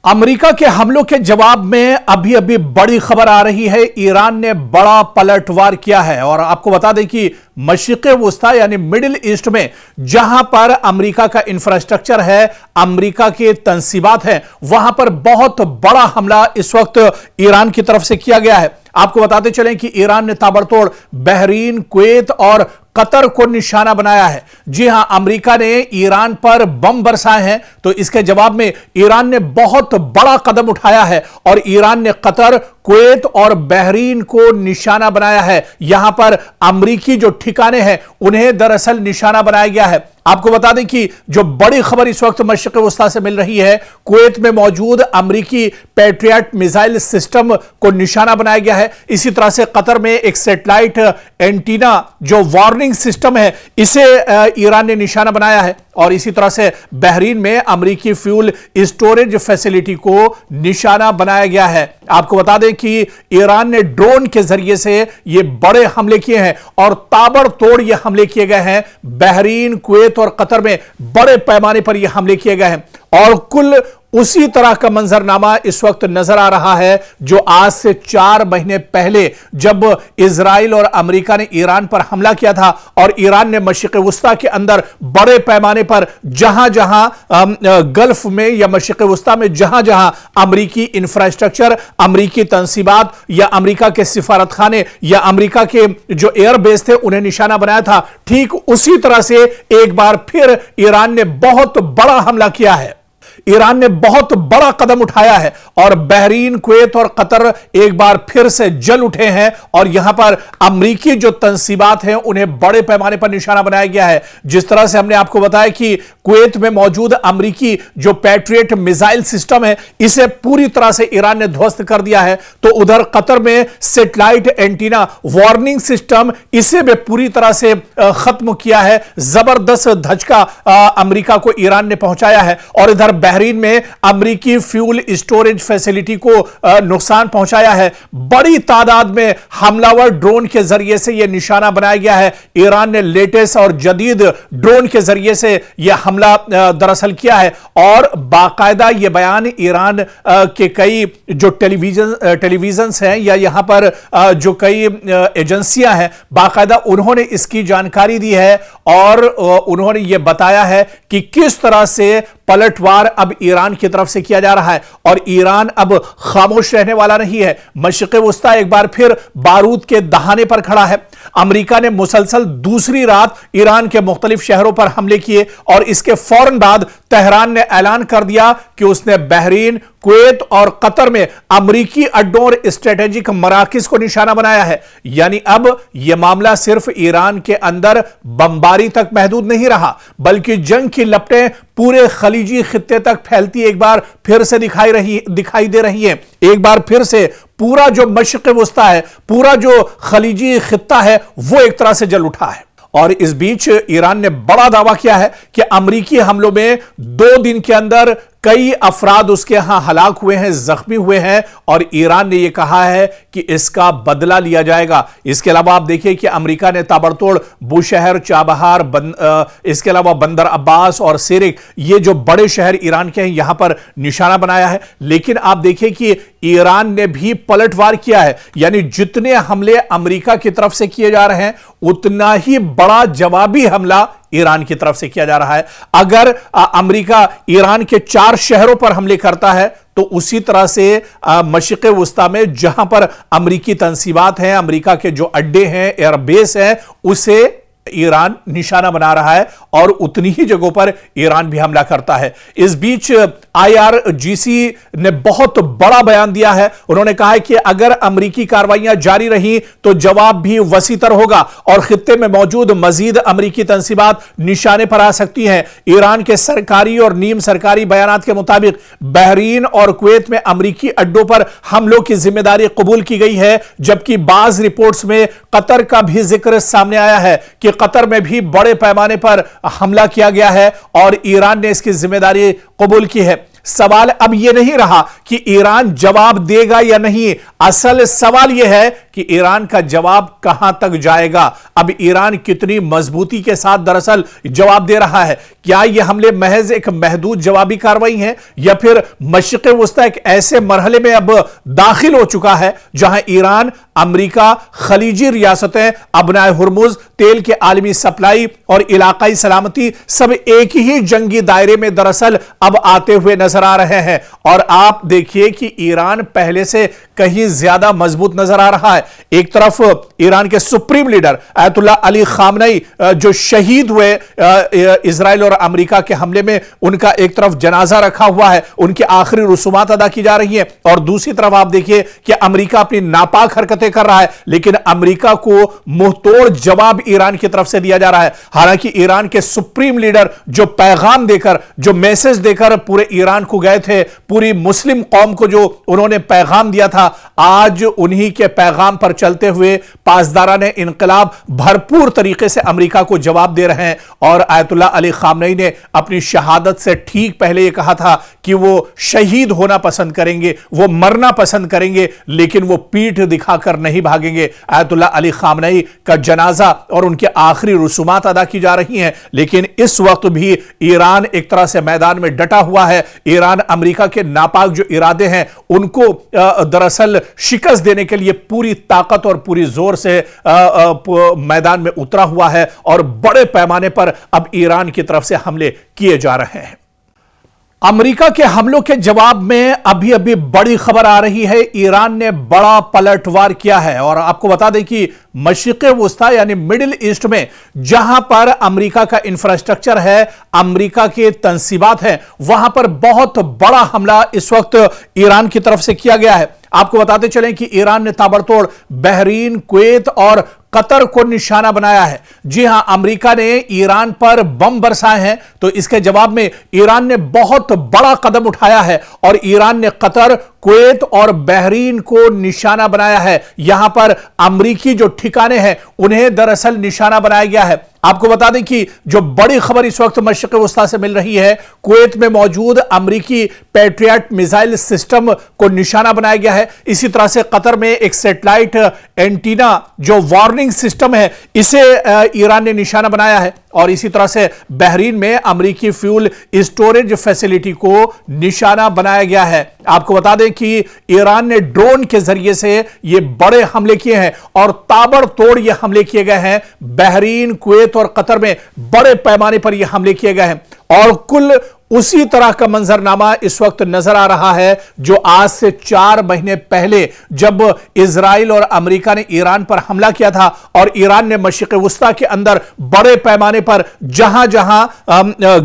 America के हमलों के जवाब में अभी अभी बड़ी खबर आ रही है। ईरान ने बड़ा पलटवार किया है और आपको बता दें कि मशरिक़े वुस्ता यानी मिडिल ईस्ट में जहां पर अमेरिका का इंफ्रास्ट्रक्चर है, अमेरिका के तंसीबात हैं, वहां पर बहुत बड़ा हमला इस वक्त ईरान की तरफ से किया गया है। आपको बताते चलें कि ईरान ने ताबड़तोड़ बहरीन, कुवैत और कतर को निशाना बनाया है। जी हां, अमेरिका ने ईरान पर बम बरसाए हैं, तो इसके जवाब में ईरान ने बहुत बड़ा कदम उठाया है और ईरान ने कतर, कुवैत और बहरीन को निशाना बनाया है। यहां पर अमेरिकी जो ठिकाने हैं उन्हें दरअसल निशाना बनाया गया है। आपको बता दें कि जो बड़ी खबर इस वक्त मशरिक़े वुस्ता से मिल रही है, कुवैत में मौजूद अमेरिकी पैट्रियट मिसाइल सिस्टम को निशाना बनाया गया है। इसी तरह से कतर में एक सैटेलाइट एंटीना जो वार्निंग सिस्टम है, इसे ईरान ने निशाना बनाया है। और इसी तरह से बहरीन में अमेरिकी फ्यूल स्टोरेज फैसिलिटी को निशाना बनाया गया है। आपको बता दें कि ईरान ने ड्रोन के जरिए से ये बड़े हमले किए हैं और ताबड़तोड़ ये हमले किए गए हैं। बहरीन, कुवैत और कतर में बड़े पैमाने पर ये हमले किए गए हैं और कुल उसी तरह का मंजरनामा इस वक्त नजर आ रहा है जो आज से 4 महीने पहले जब इजराइल और अमेरिका ने ईरान पर हमला किया था और ईरान ने मशरिक़े वुस्ता के अंदर बड़े पैमाने पर जहां जहां गल्फ में या मशरिक़े वुस्ता में जहां जहां अमेरिकी इंफ्रास्ट्रक्चर, अमेरिकी तंसीबात या अमेरिका के सिफारत खाने या अमेरिका के जो एयरबेस थे उन्हें निशाना बनाया था, ठीक उसी तरह से एक बार फिर ईरान ने बहुत बड़ा हमला किया है। ईरान ने बहुत बड़ा कदम उठाया है और बहरीन, कुवैत और कतर एक बार फिर से जल उठे हैं और यहां पर अमेरिकी जो तंसीबात हैं उन्हें बड़े पैमाने पर निशाना बनाया गया है। जिस तरह से हमने आपको बताया कि कुवैत में मौजूद अमेरिकी जो पैट्रियट मिसाइल सिस्टम है, इसे पूरी तरह से ईरान ने ध्वस्त कर दिया है, तो उधर कतर में सैटेलाइट एंटीना वार्निंग सिस्टम, इसे भी पूरी तरह से खत्म किया है। जबरदस्त धचका अमेरिका को ईरान ने पहुंचाया है और इधर बहरीन में अमेरिकी फ्यूल स्टोरेज फैसिलिटी को नुकसान पहुंचाया है। बड़ी तादाद में हमलावर ड्रोन के जरिए से यह निशाना बनाया गया है। ईरान ने लेटेस्ट और जदीद ड्रोन के जरिए से यह हमला दरअसल किया है और बाकायदा यह बयान ईरान के कई जो टेलीविजन हैं या यहां पर जो कई एजेंसियां हैं, बाकायदा उन्होंने इसकी जानकारी दी है और उन्होंने यह बताया है कि किस तरह से पलटवार अब ईरान की तरफ से किया जा रहा है और ईरान अब खामोश रहने वाला नहीं है। मशरिक़े वुस्ता एक बार फिर बारूद के दहाने पर खड़ा है। अमेरिका ने मुसलसल दूसरी रात ईरान के मुख्तलिफ शहरों पर हमले किए और इसके फौरन बाद तेहरान ने ऐलान कर दिया कि उसने बहरीन, कुवैत और कतर में अमेरिकी अड्डों और स्ट्रेटेजिक मराकिज को निशाना बनाया है। यानी अब यह मामला सिर्फ ईरान के अंदर बमबारी तक महदूद नहीं रहा, बल्कि जंग की लपटें पूरे खलीजी खित्ते तक फैलती एक बार फिर से दिखाई दे रही है। एक बार फिर से पूरा जो मशरिक़े वुस्ता है, पूरा जो खलीजी खित्ता है, वो एक तरह से जल उठा है। और इस बीच ईरान ने बड़ा दावा किया है कि अमेरिकी हमलों में 2 दिन के अंदर कई अफराद उसके यहां हलाक हुए हैं, जख्मी हुए हैं और ईरान ने यह कहा है कि इसका बदला लिया जाएगा। इसके अलावा आप देखिए कि अमेरिका ने ताबड़तोड़ बुशहर, चाबहार, इसके अलावा बंदर अब्बास और सिरिक, ये जो बड़े शहर ईरान के हैं, यहां पर निशाना बनाया है। लेकिन आप देखिए कि ईरान ने भी पलटवार किया है, यानी जितने हमले अमेरिका की तरफ से किए जा रहे हैं उतना ही बड़ा जवाबी हमला ईरान की तरफ से किया जा रहा है। अगर अमेरिका ईरान के 4 शहरों पर हमले करता है तो उसी तरह से मशरिक़े वुस्ता में जहां पर अमेरिकी तंसीबात हैं, अमेरिका के जो अड्डे हैं, एयरबेस हैं, उसे ईरान निशाना बना रहा है और उतनी ही जगहों पर ईरान भी हमला करता है। इस बीच IRGC ने बहुत बड़ा बयान दिया है। उन्होंने कहा है कि अगर अमेरिकी कार्रवाइयां जारी रही तो जवाब भी वसीतर होगा और खित्ते में मौजूद मजीद अमेरिकी तंसीबात निशाने पर आ सकती हैं। ईरान के सरकारी और नीम सरकारी बयानात के मुताबिक बहरीन और कुवैत में अमेरिकी अड्डों पर हमलों की जिम्मेदारी कबूल की गई है, जबकि बाज रिपोर्ट्स में कतर का भी जिक्र सामने आया है कि कतर में भी बड़े पैमाने पर हमला किया गया है और ईरान ने इसकी जिम्मेदारी कबूल की है। सवाल अब यह नहीं रहा कि ईरान जवाब देगा या नहीं, असल सवाल यह है कि कि ईरान का जवाब कहां तक जाएगा। अब ईरान कितनी मजबूती के साथ दरअसल जवाब दे रहा है। क्या यह हमले महज एक महदूद जवाबी कार्रवाई है या फिर मशरिक़ वुस्ता एक ऐसे मरहले में अब दाखिल हो चुका है जहां ईरान, अमेरिका, खलीजी रियासतें, अबनाए हुर्मुज, तेल के आलमी सप्लाई और इलाकाई सलामती सब एक ही जंगी दायरे में दरअसल अब आते हुए नजर आ रहे हैं। और आप देखिए कि ईरान पहले से कहीं ज्यादा मजबूत नजर आ रहा है। एक तरफ ईरान के सुप्रीम लीडर अयतुल्लाह अली खामनई जो शहीद हुए इजराइल और अमेरिका के हमले में, उनका एक तरफ जनाजा रखा हुआ है, उनकी आखिरी रसूमात अदा की जा रही है। और दूसरी तरफ आप देखिए कि अमेरिका अपनी नापाक हरकतें कर रहा है, लेकिन अमेरिका को मुंहतोड़ जवाब ईरान की तरफ से दिया जा रहा है। हालांकि ईरान के सुप्रीम लीडर जो पैगाम देकर, जो मैसेज देकर पूरे ईरान को गए थे, पूरी मुस्लिम कौम को जो उन्होंने पैगाम दिया था, आज उन्हीं के पैगाम पर चलते हुए पासदारान इनकलाब भरपूर तरीके से अमेरिका को जवाब दे रहे हैं। और अयतुल्लाह अली खामनई ने अपनी शहादत से ठीक पहले यह कहा था कि वो शहीद होना पसंद करेंगे, वो मरना पसंद करेंगे, लेकिन वो पीठ दिखाकर नहीं भागेंगे। अयतुल्लाह अली खामनई का जनाजा और उनके आखिरी रसूमात अदा की जा रही हैं, लेकिन इस वक्त भी ईरान एक तरह से मैदान में डटा हुआ है। ईरान अमेरिका के नापाक जो इरादे हैं उनको दरअसल शिकस्त देने के लिए पूरी ताकत और पूरी जोर से मैदान में उतरा हुआ है और बड़े पैमाने पर अब ईरान की तरफ से हमले किए जा रहे हैं। अमेरिका के हमलों के जवाब में अभी अभी बड़ी खबर आ रही है। ईरान ने बड़ा पलटवार किया है और आपको बता दें कि मशरिक़ वुस्ता यानी मिडिल ईस्ट में जहां पर अमेरिका का इंफ्रास्ट्रक्चर है, अमेरिका के तंसीबात हैं, वहां पर बहुत बड़ा हमला इस वक्त ईरान की तरफ से किया गया है। आपको बताते चलें कि ईरान ने ताबड़तोड़ बहरीन, कुवैत और कतर को निशाना बनाया है। जी हां, अमेरिका ने ईरान पर बम बरसाए हैं, तो इसके जवाब में ईरान ने बहुत बड़ा कदम उठाया है और ईरान ने कतर, कुवैत और बहरीन को निशाना बनाया है। यहां पर अमेरिकी जो ठिकाने हैं उन्हें दरअसल निशाना बनाया गया है। आपको बता दें कि जो बड़ी खबर इस वक्त मशरिक़ वुस्ता से मिल रही है, कुवैत में मौजूद अमेरिकी पैट्रियट मिसाइल सिस्टम को निशाना बनाया गया है। इसी तरह से कतर में एक सैटेलाइट एंटीना जो वार्निंग सिस्टम है, इसे ईरान ने निशाना बनाया है। और इसी तरह से बहरीन में अमेरिकी फ्यूल स्टोरेज फैसिलिटी को निशाना बनाया गया है। आपको बता दें कि ईरान ने ड्रोन के जरिए से ये बड़े हमले किए हैं और ताबड़तोड़ ये हमले किए गए हैं। बहरीन, कुवैत और कतर में बड़े पैमाने पर ये हमले किए गए हैं और कुल उसी तरह का मंजरनामा इस वक्त नजर आ रहा है जो आज से 4 महीने पहले जब इजराइल और अमेरिका ने ईरान पर हमला किया था और ईरान ने मशरिक़ वुस्ता के अंदर बड़े पैमाने पर जहां जहां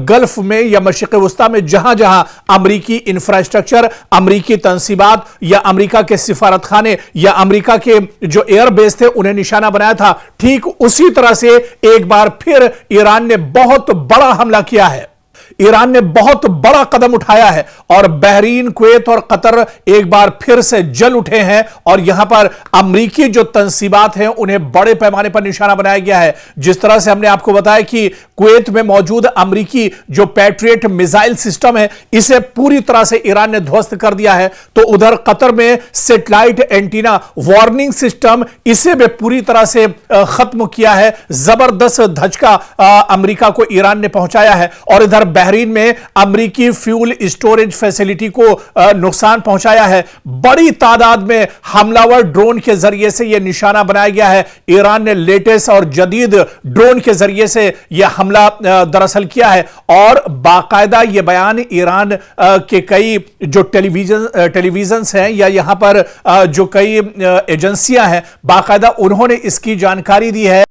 गल्फ में या मशरिक़ वुस्ता में जहां जहां अमेरिकी इंफ्रास्ट्रक्चर, अमेरिकी तंसीबात या अमेरिका के सिफारतखाने या अमेरिका के जो एयरबेस थे उन्हें निशाना बनाया था, ठीक उसी तरह से एक बार फिर ईरान ने बहुत बड़ा हमला किया है। ईरान ने बहुत बड़ा कदम उठाया है और बहरीन, कुवैत और कतर एक बार फिर से जल उठे हैं और यहां पर अमेरिकी जो तंसीबात हैं उन्हें बड़े पैमाने पर निशाना बनाया गया है। जिस तरह से हमने आपको बताया कि कुवैत में मौजूद अमेरिकी जो पैट्रियट मिसाइल सिस्टम है, इसे पूरी तरह से ईरान ने ध्वस्त कर दिया है, तो उधर कतर में सैटेलाइट एंटीना वार्निंग सिस्टम, इसे भी पूरी तरह से खत्म किया है। जबरदस्त धचका अमेरिका को ईरान ने पहुंचाया है। और इधर बहरीन में अमेरिकी फ्यूल स्टोरेज फैसिलिटी को नुकसान पहुंचाया है। बड़ी तादाद में हमलावर ड्रोन के जरिए से यह निशाना बनाया गया है। ईरान ने लेटेस्ट और जदीद ड्रोन के जरिए से यह हमला दरअसल किया है और बाकायदा यह बयान ईरान के कई जो टेलीविजन हैं या यहां पर जो कई एजेंसियां हैं, बाकायदा उन्होंने इसकी जानकारी दी है।